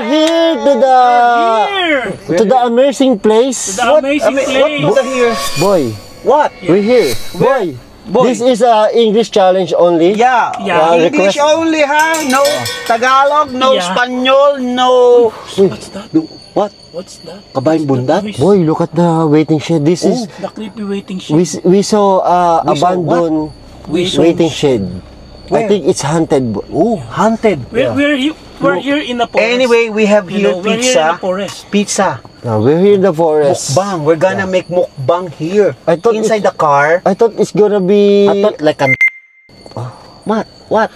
here to the amazing place. The amazing place. What here? Boy, What? we're here. Boy, this is a English challenge only. Yeah. English request. only, ha? No Tagalog, no Yeah. Spanyol, no... What's that? What? What's that? Kabayan bundat? Boy, look at the waiting shed. This is The creepy waiting shed. we saw abandoned waiting shed. I think it's haunted. Oh, haunted. We're here in the forest. Anyway, we have here We're here in the pizza. forest. Pizza. We're here in the forest. Mukbang. We're gonna make mukbang here. I thought Inside the car. I thought it's gonna be. I thought like a... What?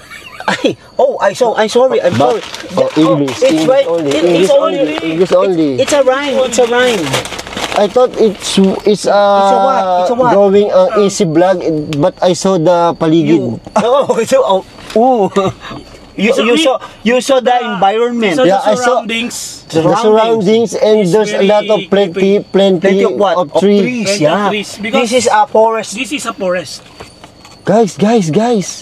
Ay, I'm sorry. I'm sorry. English. It's right. English only. English only. It's a rhyme. It's a rhyme. I thought it's what? It's a what? Drawing ang easy vlog, but I saw the paligid. You saw the environment. So Yeah, the I saw- surroundings. The surroundings and It's there's a very lot of plenty Plenty of what? of trees. Plenty of Yeah. trees, because This is a forest. This is a forest. Guys. Guys,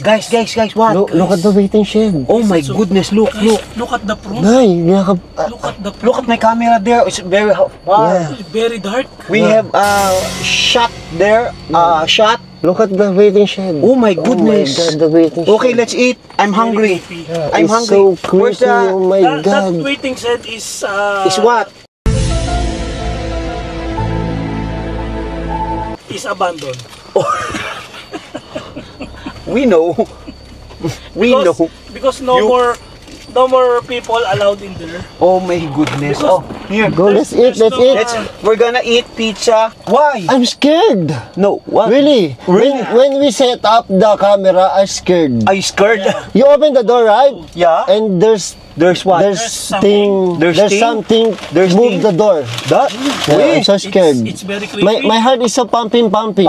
what? Look at the waiting shed. Oh my goodness, look. Look at the front. Nay, Look at the front. Look at my camera there. It's very hot. Yeah. It's very dark. We have a shot there. Shot. Look at the waiting shed. Oh my goodness. Oh my God, the waiting shed. Okay, let's eat. I'm hungry. I'm It's hungry. so creepy. Where's the... Oh my That God. waiting shed is Is what? is abandoned. We know. Because no more people allowed in there. Oh my goodness. Because- Here. Go, let's eat. We're gonna eat pizza. Why? I'm scared. No. What? Really? When we set up the camera, I'm scared. Are you scared? You open the door, right? Yeah. And there's what? There's something. something. There's Move thing? the door. That? Yeah, I'm so scared. It's very creepy. My heart is so pumping. Pumping.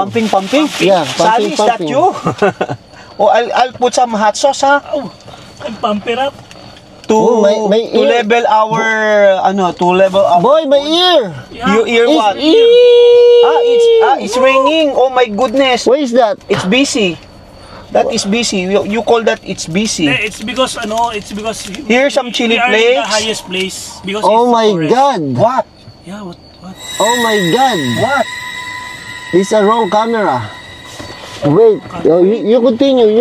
Yeah, Sally, is that pumping. you? Oh, I'll put some hot sauce, ha? Oh, and pump it up. To my to ear. level our Boy, my ear. Yeah. Your ear what? It's ringing. Oh my goodness. What is that? It's busy. That is busy. You call that it's busy. It's because Here's some chili we are in the flakes. highest place because Oh it's the my forest. God. What? Yeah, what? Oh my God. What? This is a wrong camera. Wait. You continue.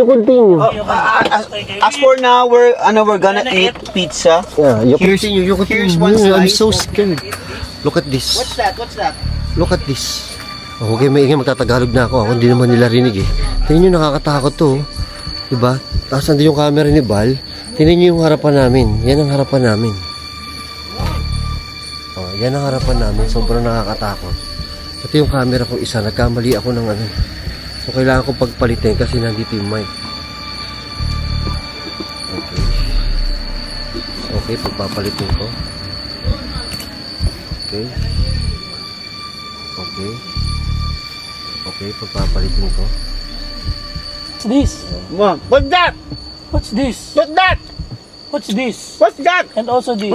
As for now, we're gonna eat pizza. Yeah, you continue. Here's one I'm slice. so scared. Look at this. What's that? Look at this. Okay, maingay, magtatagalog na ako. Ako hindi naman nila rinig eh. Tingnan nyo, nakakatakot to. Diba? Tapos nandun yung camera ni Bal. Tingnan nyo yung harapan namin. Yan ang harapan namin. Yan ang harapan namin. Sobrang nakakatakot. Ito yung camera ko isa. Nagkamali ako ng ano. So, kailangan ko pagpalitin kasi nandito yung mic. Okay, pagpapalitin ko. Okay, pagpapalitin ko. What's this? What's that? What's this? What's that? What's this? What's that? And also this.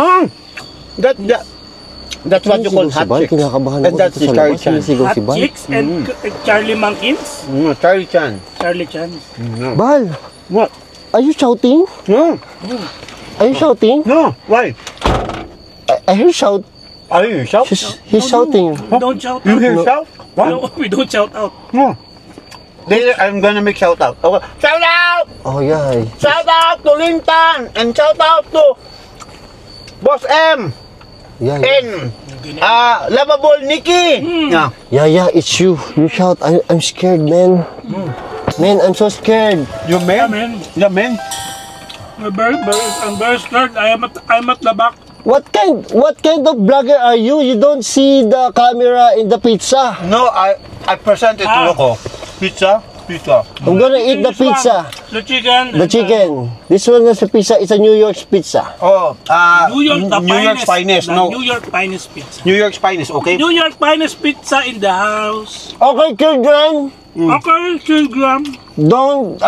That's what you call hot chicks. Kinakabahan And ako that's dito the sa Charlie labas. Chan. Sinisigaw si Hot Bal. Chicks and Charlie Mankins. Charlie Chan. Charlie Chan. Bal, What? are you shouting? No. Are you shouting? No. Why? I hear shout. Are you shout? He's shouting. We don't shout You out. hear shout? What? No, we don't shout out. No. Later, I'm gonna make shout out. Okay. Shout out! Oh yeah. Shout out to Lintan! And shout out to Boss M! Yeah. And Lovable Nikki! Yeah, it's you. You shout. I'm scared, man. Man, I'm so scared. You Yeah, man? man. You man? I'm very scared. I'm at the back. What kind of vlogger are you? You don't see the camera in the pizza. No, I presented to Loco. Pizza? I'm gonna eat the This one, pizza. The chicken. The chicken. This one is a pizza. It's a New York pizza. Oh, New York's finest. The No, New York finest pizza. New York's finest. Okay. New York finest pizza in the house. Okay, children. Okay, kilogram. Don't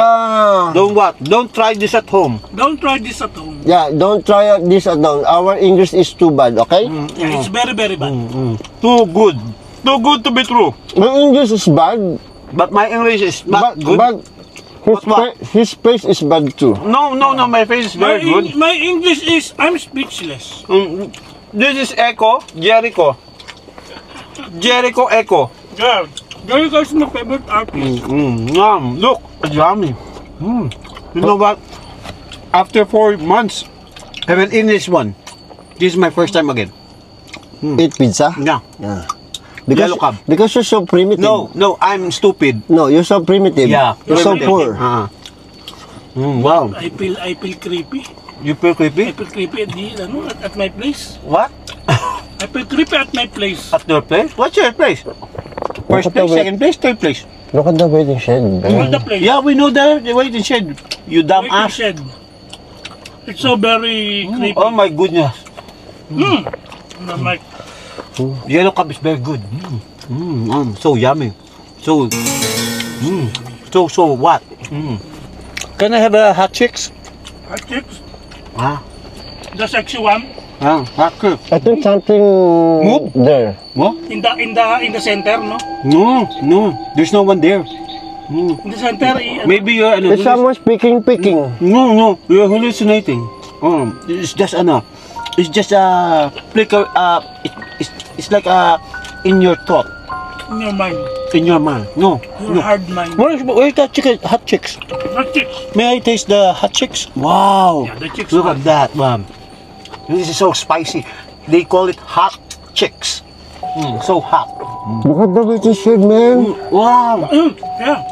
Don't what? Don't try this at home. Don't try this at home. yeah, don't try this at home. Our English is too bad, okay? Yeah, it's very, very bad. Too good. Too good to be true. My English is bad. But my English is not good. But His face is bad too. No, my face is very good. My English is, I'm speechless. This is Echo, Jericho. Jericho Echo. Yeah. Jericho is my favorite artist. Look, it's yummy. You know what? After 4 months, I have an English one. This is my first time again. Eat pizza? Yeah. Because, Yellow cab. because you're so primitive. No, I'm stupid. No, you're so primitive. Yeah. You're so Primitive. poor. Wow. I feel creepy. You feel I creepy? feel creepy at my place. What? I feel creepy at my place. At your place? What's your place? First place, second place, third place. Look at the waiting shed. All the place. Yeah, we know the waiting shed. You dumb Waiting ass. shed. It's so very creepy. Oh my goodness. I'm like, Yellow cab is very good. So yummy. So what? Can I have a hot chicks? hot chicks. Ah, The sexy one hot chicks. I think something there. What? in the center, no? No. There's no one there. In the center. Maybe you're There's someone speaking. No. You're hallucinating. It's just It's just a flicker. It's like in your thought, In your mind. in your mind. No. Your hard mind. Where's that chicken? Hot chicks. Hot chicks. May I taste the hot chicks? Wow. Yeah, the chicks. Look at that, ma'am. This is so spicy. They call it hot chicks. So hot. Look at the waiting shed, man. Wow. Yeah.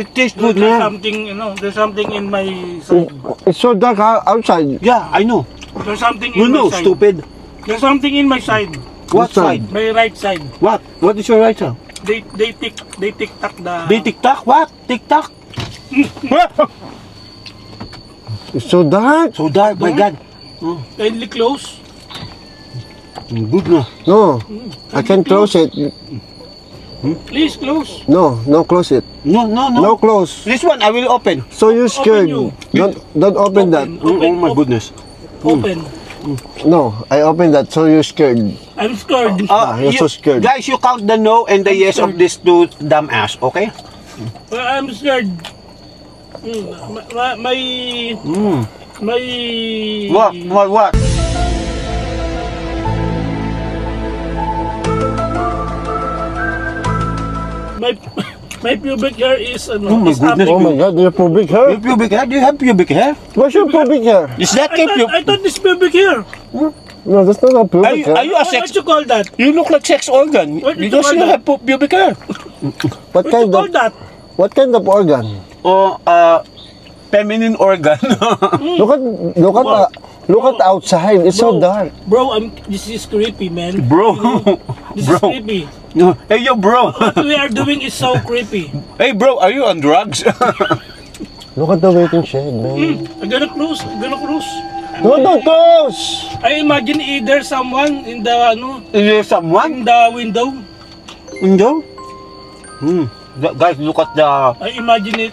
It tastes good, There's man. something, there's something in my side. It's so dark outside. Yeah, I know. There's something in You know, my side. stupid. There's something in my side. What side? side? My right side. What? What is your right side? They tick tack the. They TikTok? What? TikTok? It's so dark. So dark, my God. Kindly close. Good na. No, I can't close it. Please close. No, close it. No. No close. This one I will open. So you're scared. you. Don't open that. Oh my goodness. Open. No, I opened that. So you're scared. I'm scared. You're so scared. Guys, you count the no and the yes of these two dumb ass, okay? I'm scared. My What? my pubic hair is Oh my goodness. Oh my God, your pubic hair. Your pubic hair? Do you have pubic hair? What's your pubic hair? Is that I thought this pubic hair. No, that's not a pubic hair. Are you a What sex? you call that? You look like sex organ. What did you Because call you that? have pubic hair. What What you kind call of that? what kind of organ? Oh, feminine organ. Look at outside. It's so Bro. dark. Bro, this is creepy, man. Bro. This is creepy. No. Hey, yo, bro. What we are doing is so creepy. Hey, bro, are you on drugs? Look at the waiting shed, man. I'm gonna close. No, don't close. I imagine either someone in the Is there someone? in the window. No? Guys, look at the... I imagine it.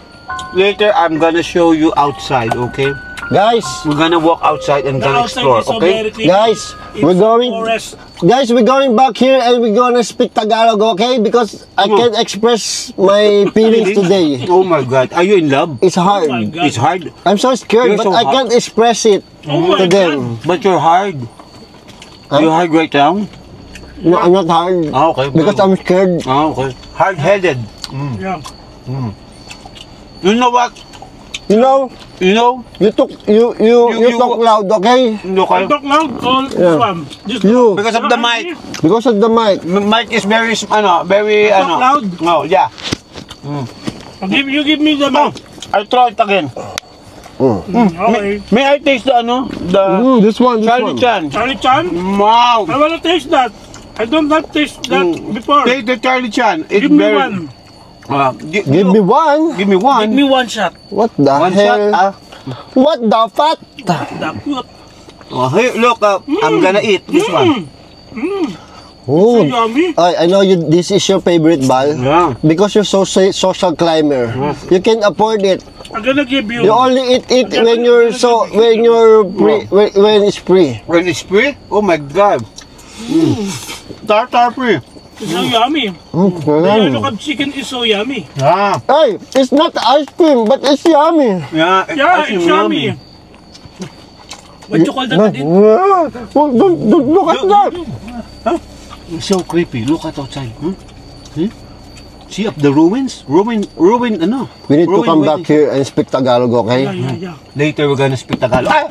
Later, I'm gonna show you outside, okay? Guys, We're gonna walk outside and The gonna outside explore, is so okay? very clean. Guys, It's we're going. forest. Guys, we're going back here and we're gonna speak Tagalog, okay? Because I can't express my feelings today. Oh my God, are you in love? It's hard. Oh my God. It's hard, I'm so scared, You're but so I hot. can't express it Oh to my them. but you're hard. You're hard right now? No, I'm not hard. Ah, okay. Because I'm scared. Ah, okay. Hard-headed. Yeah. You know what? You know, You know? you talk loud, okay? Look, I talk loud. All this Yeah. one. This You, because of the mic. because of the mic. Mic is very, very, Talk loud. No, yeah. You give me the mic. I'll try it again. Okay. May I taste the, This one, Charlie Chan? Charlie Chan. Wow. I wanna taste that. I don't have taste that before. Taste the Charlie Chan. It's Give me very, one. Give me one. Give me one. Give me one shot. What the One hell? shot. What the fuck? The cute. Oh, hey, look, I'm gonna eat this one. Oh, Yummy. I know you. This is your favorite ball. Yeah. Because you're so social climber. You can afford it. I'm gonna give you. You only eat it when you're when it's free. When it's free, oh my God. Tartar free. It's so yummy. The yellow cab chicken is so yummy. Ah, Hey, it's not ice cream, but it's yummy. yeah, Yeah, it's yummy. What you call that again? Don't look at that. It's so creepy. Look at outside. See? See up the ruins? Ruin, ano? We need to Ruin come wedding. back here and speak Tagalog, okay? Yeah. Later we're gonna speak Tagalog. Ah!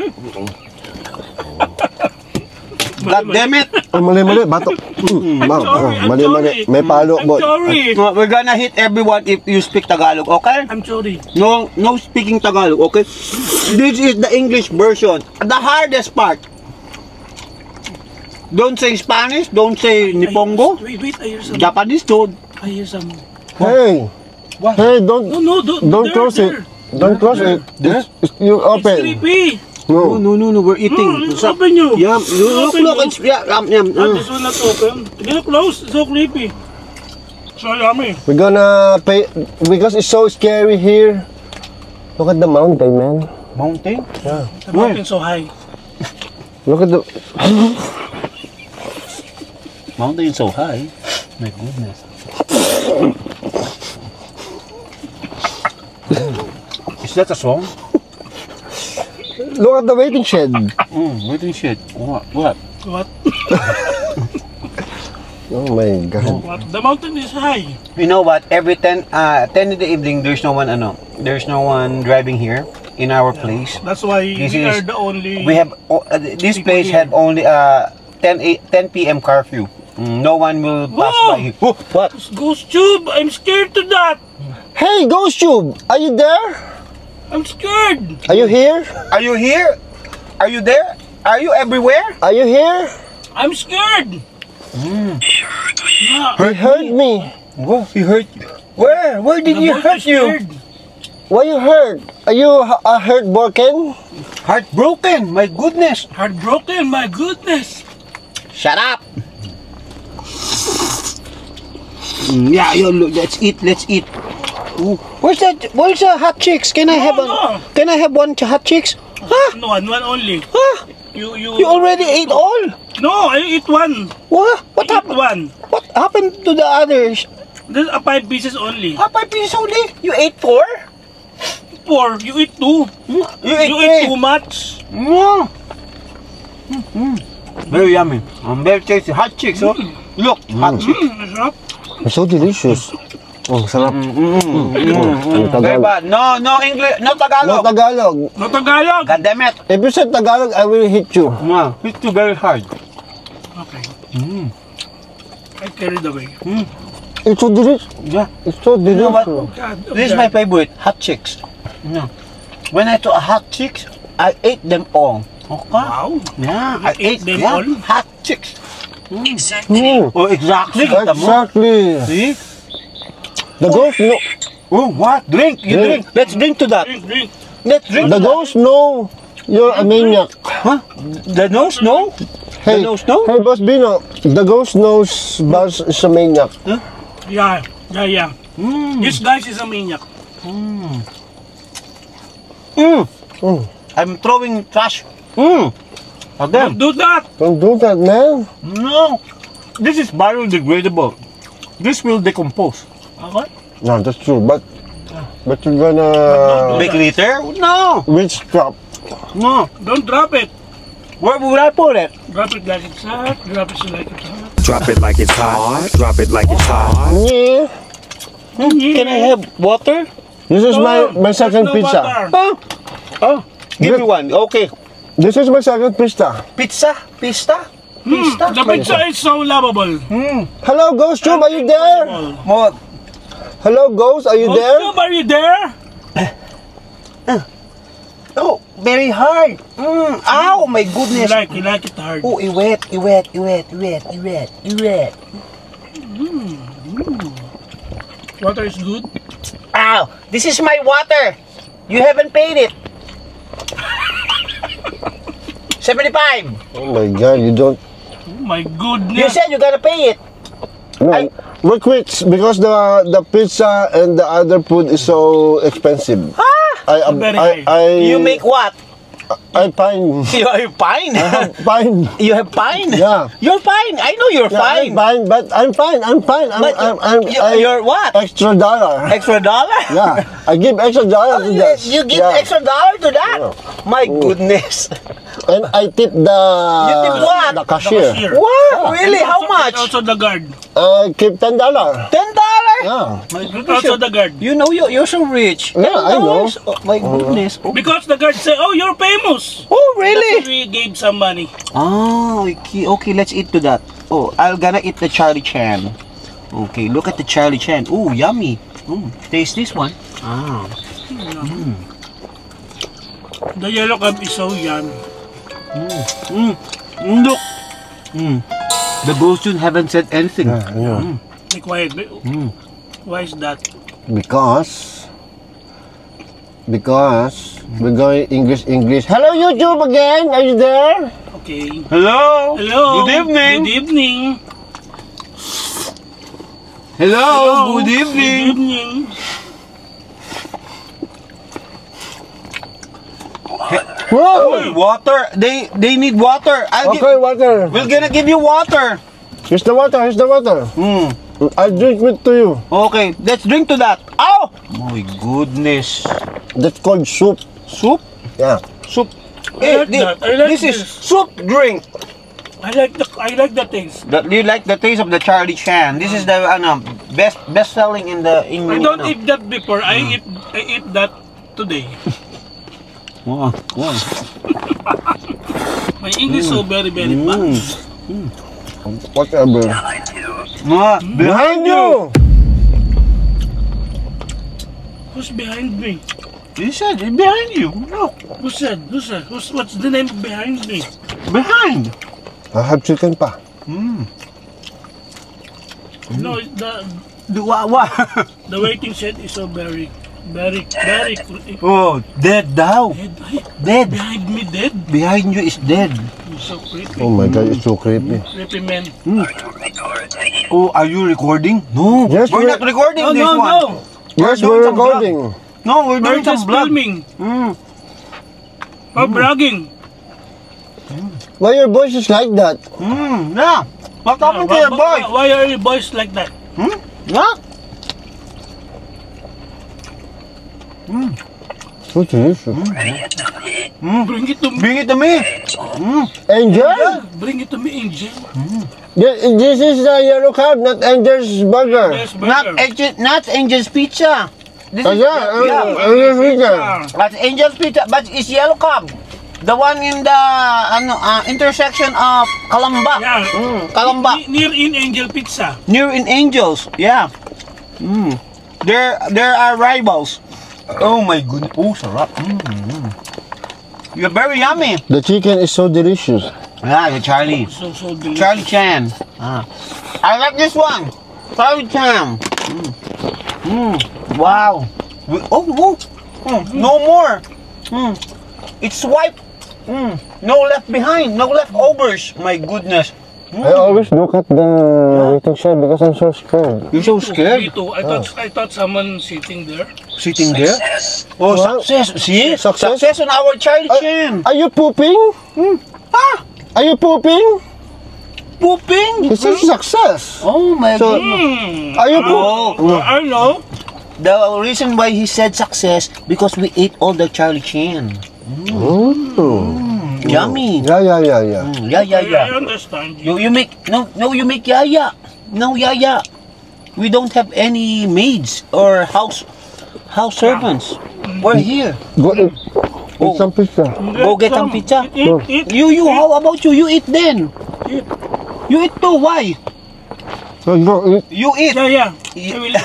God damn it! Oh, mali, bato. I'm sorry. Mali. May palo, I'm boy. sorry. No, we're gonna hit everyone if you speak Tagalog, okay? I'm sorry. No speaking Tagalog, okay? This is the English version. The hardest part. Don't say Spanish, don't say Nipongo. Wait, I hear some. Japanese, don't. I hear some. Hey, What? hey, don't No, don't close it. Don't close it. There? You It's open. creepy. No, No. we're eating. It's open you. Yeah, look, it's, yeah, This one not open. Get it close. It's so creepy. So yummy. We're gonna pay because it's so scary here. Look at the mountain, man. Mountain? The mountain so high. Look at the. Mountain so high. My goodness. Is that a song? Look at the waiting shed. Waiting shit. What? What? What? Oh my God. What? The mountain is high. You know what? Every 10 in the evening, there's no one driving here in our place. That's why This we is- are the only. We have this People place here. have only 10 p.m. curfew. No one will pass Whoa! by here. Oh, what? Ghost Tube. I'm scared to that. Hey, Ghost Tube, are you there? I'm scared. Are you here? Are you here? Are you there? Are you everywhere? Are you here? I'm scared. Yeah. He hurt me. Whoa, he hurt you. Where? Where did The you boy hurt is you? scared. Why you hurt? Are you hurt, broken? Heartbroken. My goodness. Heartbroken. My goodness. Shut up. Yeah, look, let's eat. Ooh. Where's the hot chicks? Can I have no. Can I have one hot chicks? Huh? No, one only. Huh? You You already ate all? No, I eat one. What? What Eat happened? one. What happened to the others? There's a 5 pieces only. How 5 pieces only? You ate 4? 4. You eat 2. You You eat too much. No. Very yummy. Very tasty. Hot chicks, oh. Look, hot chicks. Masarap. It's so delicious. Oh, sarap. Ang Very Tagalog. bad. No English, no No Tagalog. Tagalog. No Tagalog. God damn it. If you said Tagalog, I will hit you. Yeah, it's too very hard. Okay. I carried away. It's so delicious. Yeah. It's so know what? delicious. God, This is my favorite, hot chicks. Yeah. When I took hot chicks, I ate them all. Okay? Wow. Yeah, You I ate ate them yeah, all? hot chicks. Mm, Oh, exactly. Kita mo. exactly. See? The ghost know. Oh, what? Drink. You Drink. drink. Let's drink to that. Drink. Let's drink. The to that. ghost know you're a maniac. Huh? The nose, no? Hey, The nose, no? hey, Boss Bino. The ghost knows Buzz is a maniac. Yeah. This guy is a maniac. I'm throwing trash. Again. Don't do that. Don't do that, man. No. This is biodegradable. This will decompose. Okay. No, that's true. But you're gonna Big litter? No. witch trap. No. Don't drop it. Where would I put it? Drop it like it's hot. Drop it like it's hot. Drop it like it's hot. Drop it like it's hot. Yeah. Can I have water? This is my There's second no pizza. water. Oh. Give me one. Okay. This is my second pizza. Pizza? Pista? The pizza is so lovable. Hello, Ghost Tube, are you there? More. Hello, Ghost, are you Ghost there? Tube, are you there? Oh, very hard. Ow, my goodness. You like it hard. Oh, wet. Water is good. Ow, this is my water. You haven't paid it. 75. Oh my God, you don't. Oh my You goodness. said you gotta pay it. No, we're quits because the pizza and the other food is so expensive. Ah, Very high. you make what? I'm fine. You are fine. Fine. You have fine. Yeah. You're fine. I know you're Yeah, I'm fine. fine, but I'm fine. But you're what? Extra dollar. Extra dollar? Yeah, I give extra dollar to that. You give Yeah. extra dollar to that? My goodness. And I tip the. You tip what? The cashier. Cashier. Wow, really? And How also- much? Also the guard. I keep $10. $10? Yeah. My And goodness. also the guard. You know you're so rich. Yeah, I know. $10? Oh, my goodness. Oh, Because the guard say, oh, you're famous. oh That's why really? we gave some money. Oh, okay, okay, let's eat to that. Oh, I'm gonna eat the Charlie Chan. Okay, look at the Charlie Chan. Oh, yummy. Taste this one. Ah. The yellow cab is so yummy. Look. The Ghost haven't said anything. Yeah, I know. Be quiet. Why is that? Because we're going English. Hello YouTube again. Are you there? Okay. Hello. Hello. Good evening. Good evening. Hello. Good Good evening. evening. Whoa. Water. They need water. Okay, water. We're gonna give you water. Here's the water. Here's the water. I'll drink it to you. Okay, let's drink to that. Oh! My goodness. That's called soup. Soup? Yeah. Soup. I like that. I like this is this. soup drink. I like the taste. You like the taste of the Charlie Chan. This is the best selling in the I don't eat that before. I eat that today. Wow. Wow. My English so very bad. Whatever. Behind you. Who's behind me? He said behind you. Look. Who said? What's the name behind me? Behind. I have chicken pa. No, What? the waiting shed is so very. Oh, dead now. Dead. Behind me dead. Behind you is dead. It's so creepy. Oh my God, it's so creepy. Creepy man. Oh, are you recording? No. Yes, we're not recording this one. No. Yes, doing we're some vlog. recording. No, we're We're doing some just vlog. filming. Or bragging. Why your voice is like that? Yeah. What happened to your boy? Why are you boys like that? Yeah. So delicious. Bring it to me. Bring it to me. Angel? Bring it to me, Angel. This is the yellow cab, not Angel's burger. Yes, burger. Not Angel's Pizza. This is Angel's burger. That's Angel's Pizza, but it's Yellow Cab. The one in the intersection of Calamba. Yeah. Calamba. Near in Angel Pizza. Near in Angels. Yeah. There are rivals. Oh my goodness. Oh, sarap. You're very yummy. The chicken is so delicious. Yeah, you're Charlie. So delicious. Charlie Chan. I like this one. Charlie Chan. Wow. No more. It's swipe. No left behind. No leftovers. My goodness. I always look at the waiting shed because I'm so scared. You're so Me scared. too. I thought someone sitting there. Sitting there. Oh, What? success. See? Success? Success on our Charlie Chan. Are you pooping? Are you pooping? Pooping. This is success. Oh my So- goodness. Are you pooping? Oh, I know. the reason why he said success because we ate all the Charlie Chan. Yummy. Yeah. Yeah. I understand. You make you make yaya. No yaya. We don't have any maids or house servants. We're here. Go eat some pizza. Go get some pizza. Eat. You how about you? You eat then. Eat. You eat too. Why? So go eat. You eat. Yeah. Yeah. I will eat.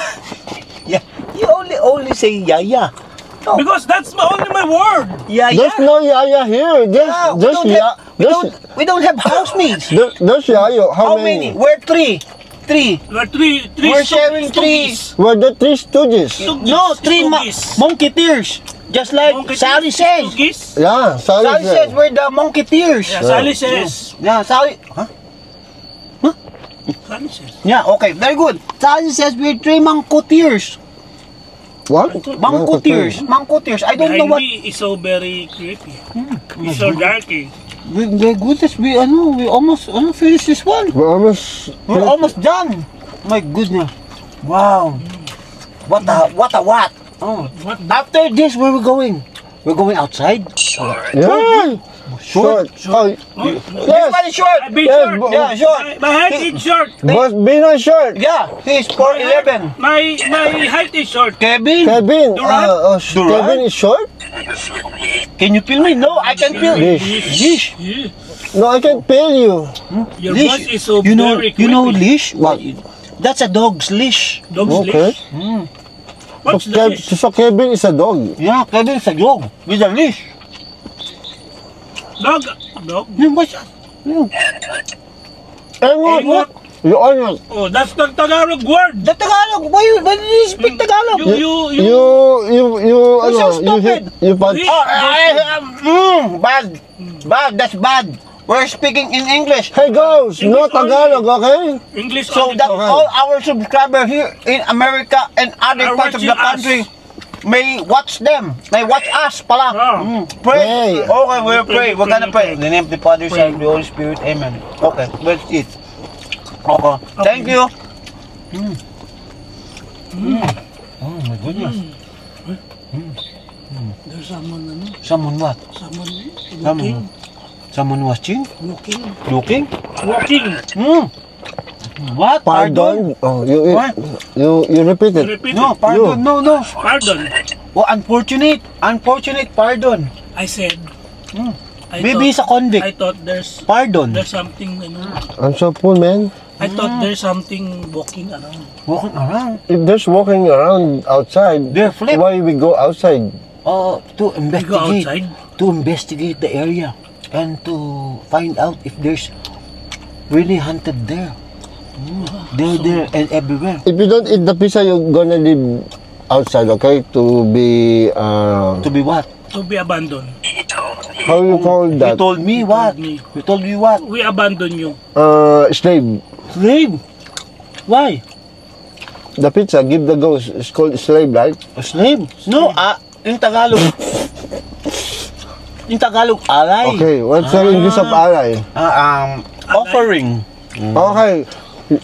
Yeah. You only say yaya. Because that's only my word. Yaya. There's no yaya here. Yeah, we don't have housemaids. There's yaya. How many? We're three. We're three. We're sharing three. We're the three stooges. No, three Stooges. monketeers. Just like Sally says. Stooges. Yeah, Sally Sally says we're the monketeers. Yeah, Sally says. Yeah, Sally. Huh? Sally says. Yeah, okay, very good. Sally says we're three monketeers. What? Mancoteers. Mancoteers. I don't know Behind what. me is so very creepy. It's so darky. My goodness, we almost finished this one. We're almost... We're almost done. My goodness. Wow. What? Oh. What? After this, where we going? We're going outside. Yeah. Short. Oh, This one is short. I've been Yes, short. but- Yeah, short. My height is short. but be not short. Yeah, he's 4'11". My height is short. Kevin, Kevin. Durant? Durant? Kevin is short? can you feel me? No, I can feel it. Leash. Leash. Yeah. No, I can pay you. Your Leash. voice is so You know, very creepy. you know leash? What? That's a dog's leash. Dog's Okay. leash. What's So, the leash? so Kevin is a dog. Yeah, Kevin is a dog with a leash. Dog. Yeah, what's that? Engot. Engot. You almost. Oh, that's the Tagalog word. The Tagalog. Why do you speak Tagalog? You so stupid. you punch. Bad. Bad. That's bad. We're speaking in English. Hey, girls, no English Tagalog, okay? English So only. that all our subscribers here in America and other Are parts of the watching us. country may watch them. May watch us pala. Ah. Pray. Pray. Okay, we'll pray. We're gonna pray. Pray. In the name of the Father, Son, and the Holy Spirit. Amen. Okay, let's eat. Okay. Thank you. Oh my goodness. There's someone, Someone what? someone Someone. Someone watching? walking. Looking? Walking. What? Pardon? Oh, you What? you repeat it. Repeat No, it. pardon. No, no. Pardon. Oh, unfortunate. Unfortunate. Pardon. I said. I Maybe he's a I convict. thought there's Pardon. something, I'm so full, man. I thought there's something walking around. Walking around. If there's walking around outside, They're flip. why we go outside? To We go investigate. outside. To investigate the area and to find out if there's really hunted there. They're there and everywhere. If you don't eat the pizza, you're gonna live outside, okay? To be To be what? To be abandoned. how you call You that? told me what? me. You told me what? We abandon you. Slave. Slave. Why? The pizza, give the ghost. It's called slave, right? A slave? No, in Tagalog. In Tagalog, alay. Okay, what's the English of ally? Offering. Okay,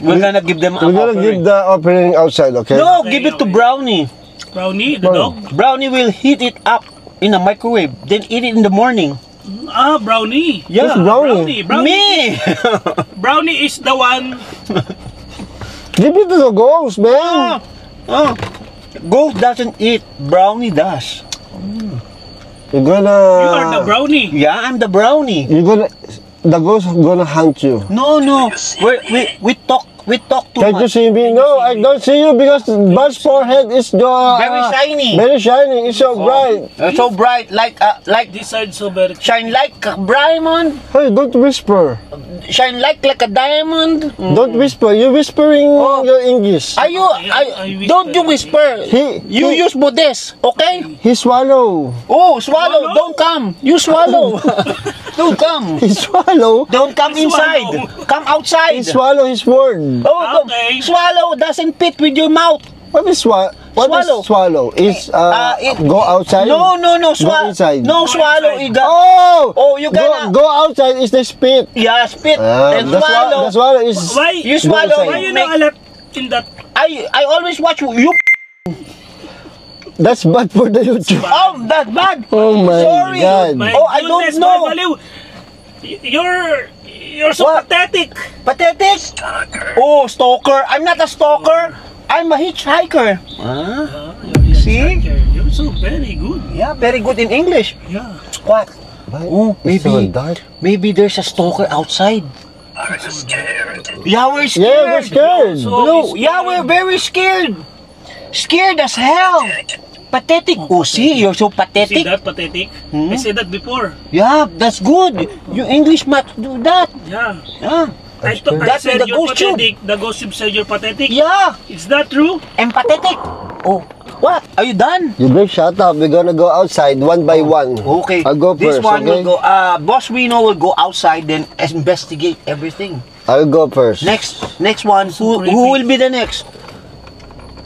We're gonna give them we're an gonna give offering. the offering outside, okay? No, Okay, give it to okay. Brownie. Brownie, the dog. Brownie will heat it up in a microwave, then eat it in the morning. Ah, Brownie. Yeah. Who's Brownie? Me! Brownie is the one. Give it to the ghost, man. Ghost doesn't eat, Brownie does. You're gonna. You are the Brownie. Yeah, I'm the Brownie. You're gonna. The ghost gonna hunt you. No, we talk too Can't you much. see me? No, I don't see you because Bud's forehead is Very shiny. Very shiny. It's so bright. So bright, like This side so very. shine like a diamond. Hey, don't whisper. Shine like a diamond. Don't whisper. You're whispering Oh. your English. Are you? I whisper. Don't you whisper. You use modest, okay? He swallow. Oh, swallow. Swallow? Don't come. You swallow. Don't come. He swallow. Don't come Swallow. inside. Come outside. He swallow his word. Oh, don't. Okay. Swallow doesn't fit with your mouth. What is What Swallow. is swallow? Is it- go outside? No. Go inside. No, swallow. inside. You got. Oh! Oh, you gotta. Go outside is the spit. Yeah, spit and the swallow. swallow is. Why? You go swallow. inside. Why you know a lot in that? I always watch you. That's bad for the YouTube. Oh, that's bad. Oh my Sorry. God. My Oh, I don't goodness, know. Baliw. You're so What? pathetic. Pathetic. Oh, stalker. I'm not a stalker. I'm a hitchhiker. See? You're so very good. Yeah, very good in English. Yeah. What? Oh, It's so maybe. dark. Maybe there's a stalker outside. Yeah, we're scared. Yeah, we're scared. So No, he's yeah, scared. we're very scared. Scared as hell. Pathetic. Oh, see, you're so See pathetic. that pathetic? I said that before. Yeah, that's good. You English must do that. Yeah. Yeah. I That's said the you're ghost tube. pathetic. The ghost tube said you're pathetic. Yeah, Is that true? empathetic. Oh, what? Are you done? You better shut up. We're gonna go outside one by one. Okay. I'll go This first, one okay? will go. Boss Reno will go outside then investigate everything. I'll go first. Next one. Who will be the next?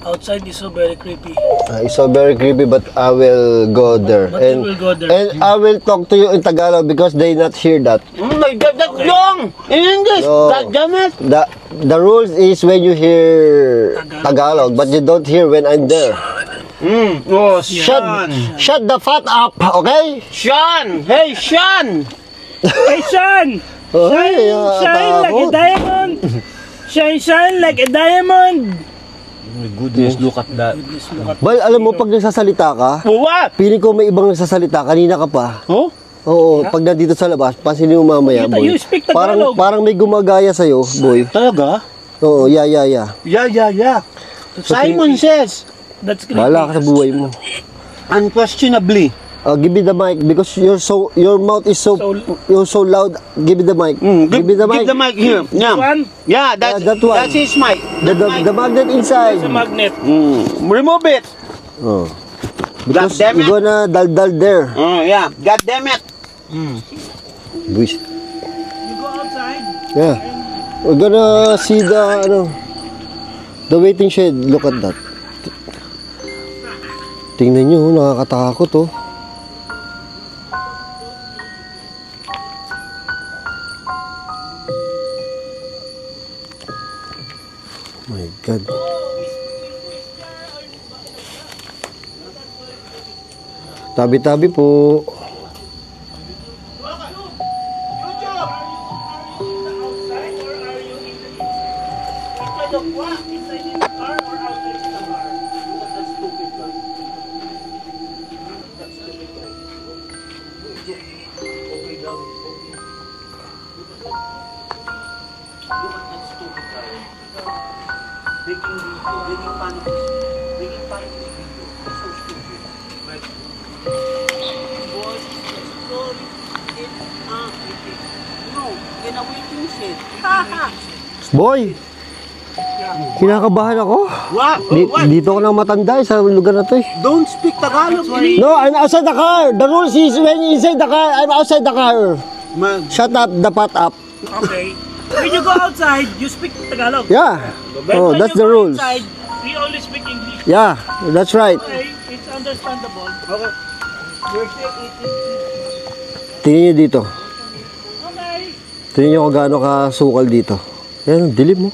Outside is so very creepy. It's so very creepy, but I will go there. But you will go there. And I will talk to you in Tagalog because they not hear that. That's long! In English! No. God damn it! The rules is when you hear Tagalog, but you don't hear when I'm there. Oh, Sean! Shut the fuck up, okay? Sean! Hey, Sean! Hey, Sean! Okay, Shine like a diamond! Shine like a diamond! Oh my goodness, look at that. Bal, alam mo, pag nagsasalita ka, What? piling ko may ibang nagsasalita, kanina ka pa. Oh? Oo, pag nandito sa labas, pansinin mo mamaya, You boy. speak Tagalog. Parang may gumagaya sa'yo, boy. Talaga? Oo, yeah. Yeah. Simon says, That's creepy. Bahala ka sa buhay mo. unquestionably. Give me the mic because your mouth is you're so loud. Give me the mic. Give me the mic. Give the mic here. Yeah. One, Yeah, that's, that one. that's his mic. The magnet inside. it's a magnet. Remove it. Oh. God Because damn you're it. gonna dal there. Yeah. God damn it. Buis. You go outside. Yeah. We're gonna see the waiting shed. Look at that. Tingnan nyo, nakakatakot oh. My God. Tabi-tabi po. Boy! Kinakabahan ako. What? Dito ako nang matanda sa lugar na to eh. Don't speak Tagalog. No, I'm outside the car. The rules is when you inside the car, I'm outside the car. Shut up, the pot up. Okay. When you go outside, you speak Tagalog. Yeah. Oh, When that's you the go rules. Inside, we only speak English. Yeah, that's right. Okay, it's understandable. Okay. Tingnan nyo dito. Okay. Tingnan nyo kung gaano kasukal dito. Yan, dilim mo.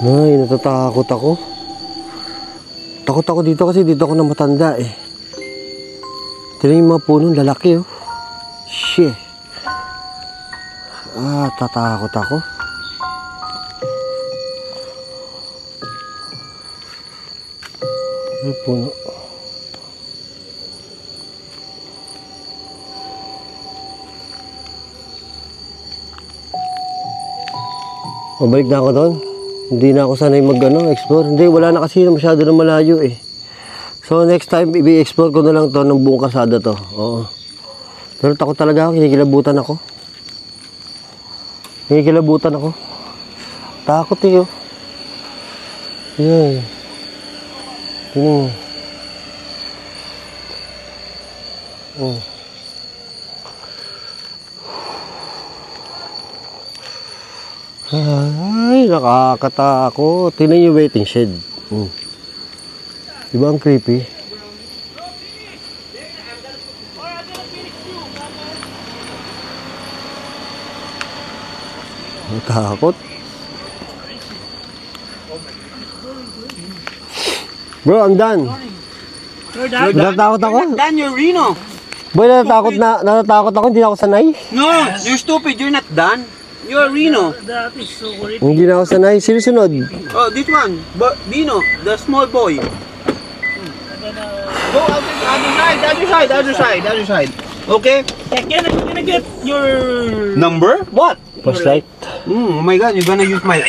Ay, natatakot ako. Takot ako dito kasi dito ako na matanda eh. Tingnan yung mga punong lalaki oh. Shit. Tatakot ako. Ay, puno. Mabalik na ako doon. Hindi na ako sanay explore. Hindi, wala na kasi masyado na malayo eh. So next time, i-explore ko na lang to ng buong kalsada to. Oo. Pero takot talaga ako, kinikilabutan ako. Takot eh oh. Yan. Tingnan mo. Oh. Ay, nakakatakot. Tingnan yung waiting shed. Diba ang creepy? Takot. Bro, I'm done. You're done? Natatakot ako. Dan, you're Reno. Boy, natatakot ako. Hindi ako sanay. No, you're stupid. You're not Dan. You're Reno. That is so creepy. Hindi na ako sanay. Sino sunod? Oh, this one. But Dino, the small boy. Go other side. Okay? Can I get your Number? What? Flashlight. Oh my God, you're gonna use my...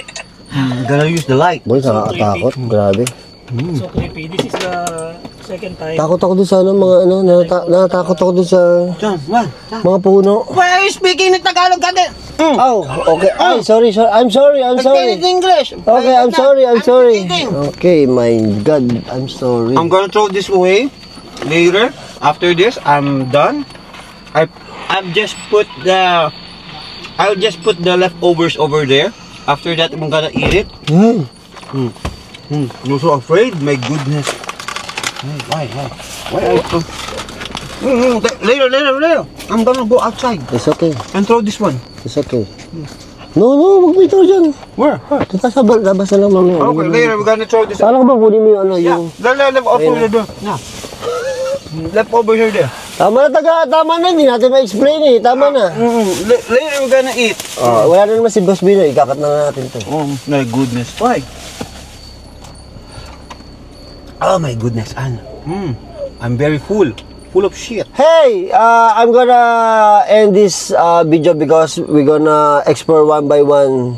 gonna use the light. Boy, nakakatakot. Grabe. so creepy? This is the second time. Takot ako dun sa natatakot ako dun sa John, what? mga puno. Why are you speaking in Tagalog? God damn- Oh, okay. Ay, sorry. I'm sorry. Speak English. Okay, I'm sorry. Okay, my God, I'm sorry. I'm gonna throw this away later. After this, I'm done. I'll just put the leftovers over there. After that, I'm gonna eat it. You're so afraid? My goodness. Why are you so... Later. I'm gonna go outside It's okay. and throw this one. It's okay. No, wag mo ito dyan. Where? Teka, sa labas na lang mamaya. Okay, later we're gonna throw this. Saan ka ba kunin mo yung ano, Yeah, yung... leftovers there. Yeah. Leftovers are there. Tama na, hindi natin ma-explain eh. Tama na. Later we're gonna eat. Wala na naman si Boss Bino, ikakat na natin to. Oh my goodness. Why? Oh my goodness, Anna. I'm very full of shit. Hey, I'm gonna end this video because we're gonna explore one by one.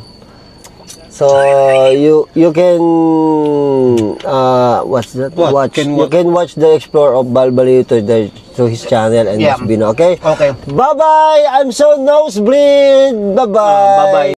So you can what's that? What? You can watch the explore of Balbaliw to his channel and Yeah. Boss Bino. Okay. Okay. Bye bye. I'm so nosebleed. Bye bye. Bye bye.